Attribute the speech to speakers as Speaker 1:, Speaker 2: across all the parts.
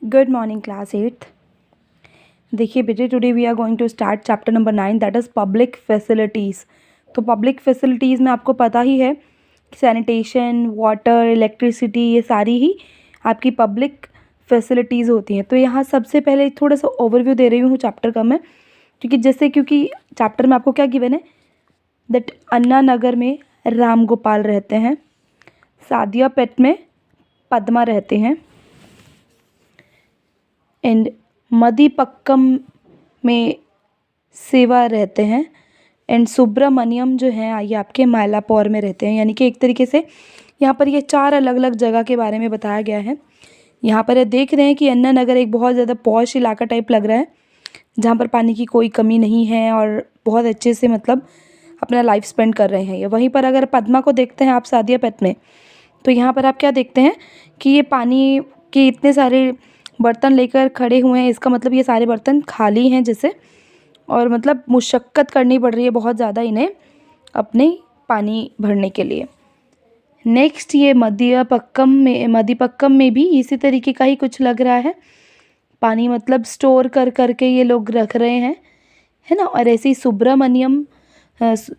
Speaker 1: Good morning class eighth. देखिए बेटे, today we are going to start chapter number 9 that is public facilities. तो public facilities में आपको पता ही है सैनिटेशन, वाटर, इलेक्ट्रिसिटी, ये सारी ही आपकी पब्लिक फैसिलिटीज़ होती हैं। तो यहाँ सबसे पहले थोड़ा सा ओवरव्यू दे रही हूँ चैप्टर का मैं, क्योंकि चैप्टर में आपको क्या गिवन है दैट अन्ना नगर में राम गोपाल रहते हैं, सादिया पेट में पद्मा रहते हैं, एंड मदीपक्कम में सेवा रहते हैं, एंड सुब्रमण्यम जो हैं ये आपके मायलापौर में रहते हैं। यानी कि एक तरीके से यहाँ पर ये 4 अलग अलग जगह के बारे में बताया गया है। यहाँ पर ये देख रहे हैं कि अन्ना नगर एक बहुत ज़्यादा पॉश इलाका टाइप लग रहा है, जहाँ पर पानी की कोई कमी नहीं है और बहुत अच्छे से मतलब अपना लाइफ स्पेंड कर रहे हैं ये। वहीं पर अगर पद्मा को देखते हैं आप सादिया पेट में, तो यहाँ पर आप क्या देखते हैं कि ये पानी के इतने सारे बर्तन लेकर खड़े हुए हैं। इसका मतलब ये सारे बर्तन खाली हैं जैसे, और मतलब मुशक्क़त करनी पड़ रही है बहुत ज़्यादा इन्हें अपने पानी भरने के लिए। नेक्स्ट ये मदीपक्कम में भी इसी तरीके का ही कुछ लग रहा है। पानी मतलब स्टोर कर करके ये लोग रख रहे हैं, है ना। और ऐसे ही सुब्रमण्यम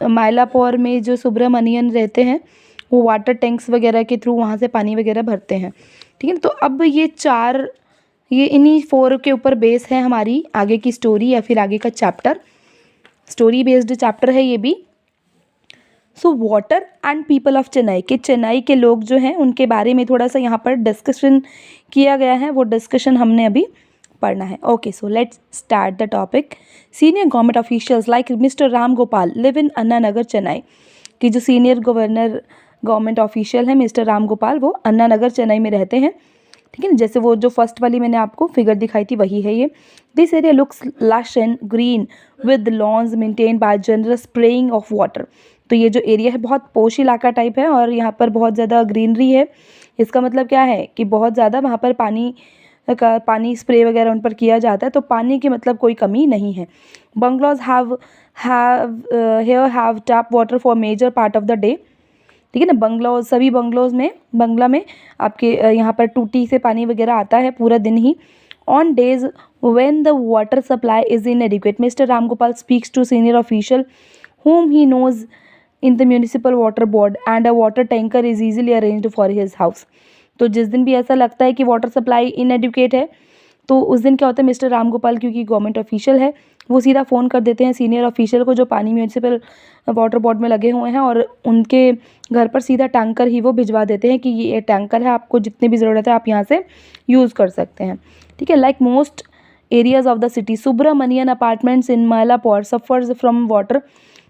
Speaker 1: मायलापौर में जो सुब्रमण्यन रहते हैं वो वाटर टैंक्स वगैरह के थ्रू वहाँ से पानी वगैरह भरते हैं, ठीक है। तो अब ये इन्हीं 4 के ऊपर बेस है हमारी आगे की स्टोरी या फिर आगे का चैप्टर। स्टोरी बेस्ड चैप्टर है ये भी। So water and people of Chennai, के चेन्नई के लोग जो हैं उनके बारे में थोड़ा सा यहाँ पर डिस्कशन किया गया है, वो डिस्कशन हमने अभी पढ़ना है। Okay, so let's start the topic. Senior government officials like mister Ram Gopal live in Anna Nagar Chennai. कि जो सीनियर गवर्नमेंट ऑफिशियल है मिस्टर राम गोपाल, वो अन्ना नगर चेन्नई में रहते हैं, ठीक है ना। जैसे वो जो फर्स्ट वाली मैंने आपको फिगर दिखाई थी वही है ये। This area looks lush and green with lawns maintain by generous spraying of water. तो ये जो एरिया है बहुत पोश इलाका टाइप है और यहाँ पर बहुत ज़्यादा ग्रीनरी है। इसका मतलब क्या है कि बहुत ज़्यादा वहाँ पर पानी स्प्रे वगैरह उन पर किया जाता है, तो पानी की मतलब कोई कमी नहीं है। Bungalows have tap water for major part of the day, ठीक है ना। सभी बंगला में आपके यहाँ पर टूटी से पानी वगैरह आता है पूरा दिन ही। On days when the water supply is inadequate, mister Ram Gopal speaks to senior official whom he knows in the municipal water board and a water tanker is easily arranged for his house। तो जिस दिन भी ऐसा लगता है कि water supply इनएडिक्वेट है, तो उस दिन क्या होता है मिस्टर राम गोपाल क्योंकि गवर्नमेंट ऑफिशियल है, वो सीधा फ़ोन कर देते हैं सीनियर ऑफिशियल को जो पानी म्यूनिसिपल वाटर बोर्ड में लगे हुए हैं, और उनके घर पर सीधा टैंकर ही वो भिजवा देते हैं कि ये टैंकर है, आपको जितनी भी ज़रूरत है आप यहाँ से यूज़ कर सकते हैं, ठीक है। Like most areas of the city, Subramanian apartments in Mylapore suffers from water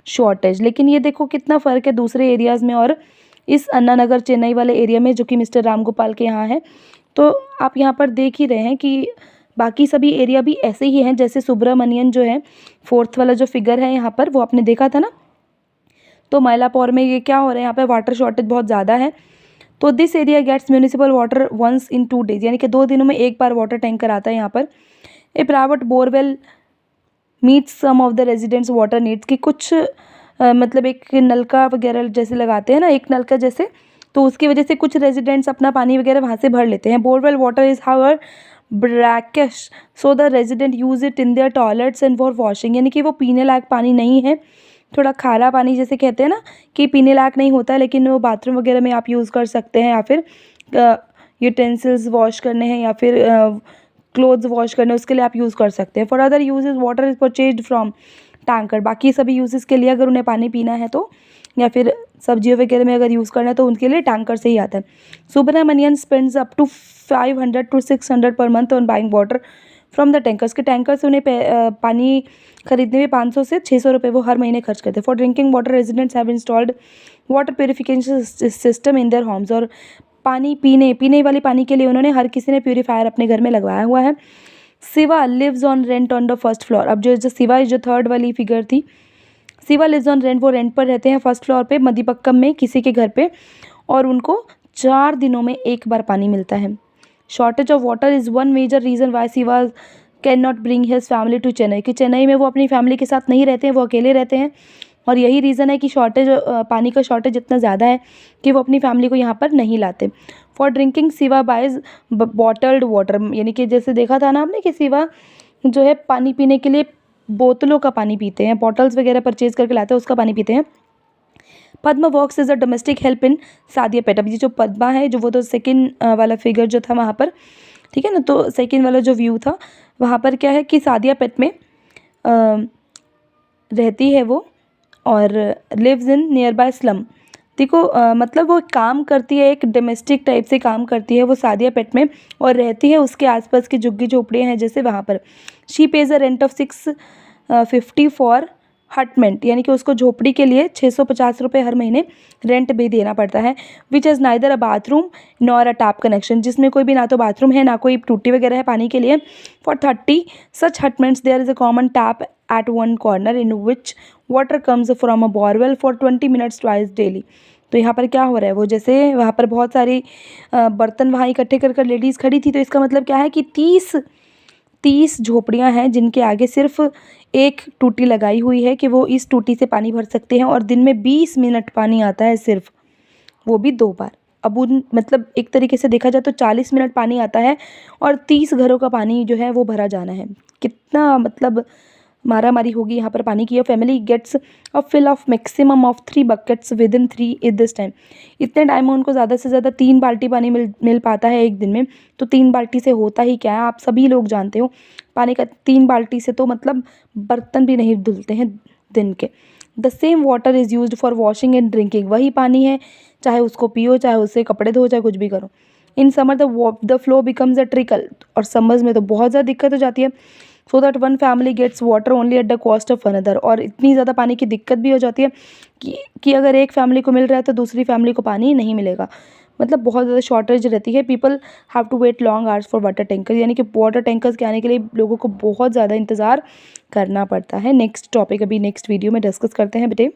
Speaker 1: shortage. लेकिन ये देखो कितना फ़र्क है दूसरे एरियाज़ में और इस अन्ना नगर चेन्नई वाले एरिया में जो कि मिस्टर राम गोपाल के यहाँ है। तो आप यहाँ पर देख ही रहे हैं कि बाकी सभी एरिया भी ऐसे ही हैं। जैसे सुब्रमण्यन जो है 4th वाला जो फिगर है यहाँ पर वो आपने देखा था ना, तो मायलापौर में ये क्या हो रहा है, यहाँ पर वाटर शॉर्टेज बहुत ज़्यादा है। तो this area gets municipal water once in 2 days, यानी कि 2 दिनों में एक बार वाटर टैंकर आता है यहाँ पर। A private borewell meets some of the residents water needs, की कुछ मतलब एक नलका वगैरह जैसे लगाते हैं ना, एक नलका जैसे, तो उसकी वजह से कुछ रेजिडेंट्स अपना पानी वगैरह वहाँ से भर लेते हैं। Borewell water is however brackish so the resident use it in their toilets and for washing, यानी कि वो पीने लायक पानी नहीं है, थोड़ा खारा पानी जैसे कहते हैं ना कि पीने लायक नहीं होता है, लेकिन वो बाथरूम वगैरह में आप यूज़ कर सकते हैं, या फिर यूटेंसिल्स वॉश करने हैं या फिर क्लोथ्स वॉश करने, उसके लिए आप यूज़ कर सकते हैं। For other uses water is purchased from tanker, बाकी सभी यूजेस के लिए अगर उन्हें पानी पीना है तो, या फिर सब्जियों वगैरह में अगर यूज़ करना है तो उनके लिए टैंकर से ही आता है। Subramanian spends up to 500 to 600 per month on buying water from the tankers, के टैंकर से उन्हें पानी खरीदने में 500 से 600 रुपये वो हर महीने खर्च करते हैं। For drinking water residents have installed water purification system in their homes, और पीने वाले पानी के लिए उन्होंने हर किसी ने प्यूरीफायर अपने घर में लगवाया हुआ है। Shiva lives on rent on the first floor, अब जो शिवा जो 3rd वाली फिगर थी, शिवा लिव्स ऑन रेंट, वो रेंट पर रहते हैं फर्स्ट फ्लोर पे मदीपक्कम में किसी के घर पे, और उनको 4 दिनों में एक बार पानी मिलता है। Shortage of water is one major reason why Shiva can not bring his family to Chennai, कि चेन्नई में वो अपनी फैमिली के साथ नहीं रहते हैं, वो अकेले रहते हैं, और यही रीज़न है कि शॉर्टेज पानी का शॉर्टेज इतना ज़्यादा है कि वो अपनी फैमिली को यहाँ पर नहीं लाते। फॉर ड्रिंकिंग सिवा बाइज बॉटल्ड वाटर, यानी कि जैसे देखा था ना आपने कि सिवा जो है पानी पीने के लिए बोतलों का पानी पीते हैं, बॉटल्स वगैरह परचेज करके लाते हैं, उसका पानी पीते हैं। Padma works as a domestic help in Saidapet. अब ये जो पद्मा है, जो वो तो सेकेंड वाला फिगर जो था वहाँ पर, ठीक है ना, तो सेकेंड वाला जो व्यू था वहाँ पर क्या है कि सादिया पेट में रहती है वो और lives in nearby slum. देखो मतलब वो काम करती है, एक डोमेस्टिक टाइप से काम करती है वो सादिया पेट में, और रहती है उसके आसपास की झुग्गी झोपड़ियाँ हैं जैसे वहाँ पर। She pays a rent of 650 for hutment, यानी कि उसको झोपड़ी के लिए 650 रुपये हर महीने रेंट भी देना पड़ता है। Which is neither a bathroom nor a tap connection, जिसमें कोई भी ना तो बाथरूम है ना कोई टूटी वगैरह है पानी के लिए। For 30 such hutments there is a common tap at one corner in which water comes from a borewell for 20 minutes twice daily. तो यहाँ पर क्या हो रहा है, वो जैसे वहाँ पर बहुत सारी बर्तन वहाँ इकट्ठे कर कर लेडीज़ खड़ी थी, तो इसका मतलब क्या है कि 30 झोपड़ियाँ हैं जिनके आगे सिर्फ एक टूटी लगाई हुई है कि वो इस टूटी से पानी भर सकते हैं, और दिन में 20 मिनट पानी आता है सिर्फ, वो भी 2 बार। अब उन मतलब एक तरीके से देखा जाए तो 40 मिनट पानी आता है और 30 घरों का पानी जो है वो भरा जाना है। कितना मतलब मारा मारी होगी यहाँ पर पानी की। Family gets a fill of maximum of 3 buckets within 3 at this time. इतने टाइम में उनको ज़्यादा से ज़्यादा 3 बाल्टी पानी मिल पाता है एक दिन में। तो 3 बाल्टी से होता ही क्या है, आप सभी लोग जानते हो, पानी का 3 बाल्टी से तो मतलब बर्तन भी नहीं धुलते हैं दिन के। The same water is used for washing and drinking, वही पानी है, चाहे उसको पियो, चाहे उससे कपड़े धो, चाहे कुछ भी करो। In summer the flow becomes a trickle, और समर्स में तो बहुत ज़्यादा दिक्कत हो जाती है। So that one family gets water only at the cost of another, और इतनी ज़्यादा पानी की दिक्कत भी हो जाती है कि अगर एक फैमिली को मिल रहा है तो दूसरी फैमिली को पानी नहीं मिलेगा, मतलब बहुत ज़्यादा शॉर्टेज रहती है। People have to wait long hours for water tanker, यानी कि वाटर टैंकर्स के आने के लिए लोगों को बहुत ज़्यादा इंतज़ार करना पड़ता है। नेक्स्ट टॉपिक अभी नेक्स्ट वीडियो में डिस्कस करते हैं बेटे।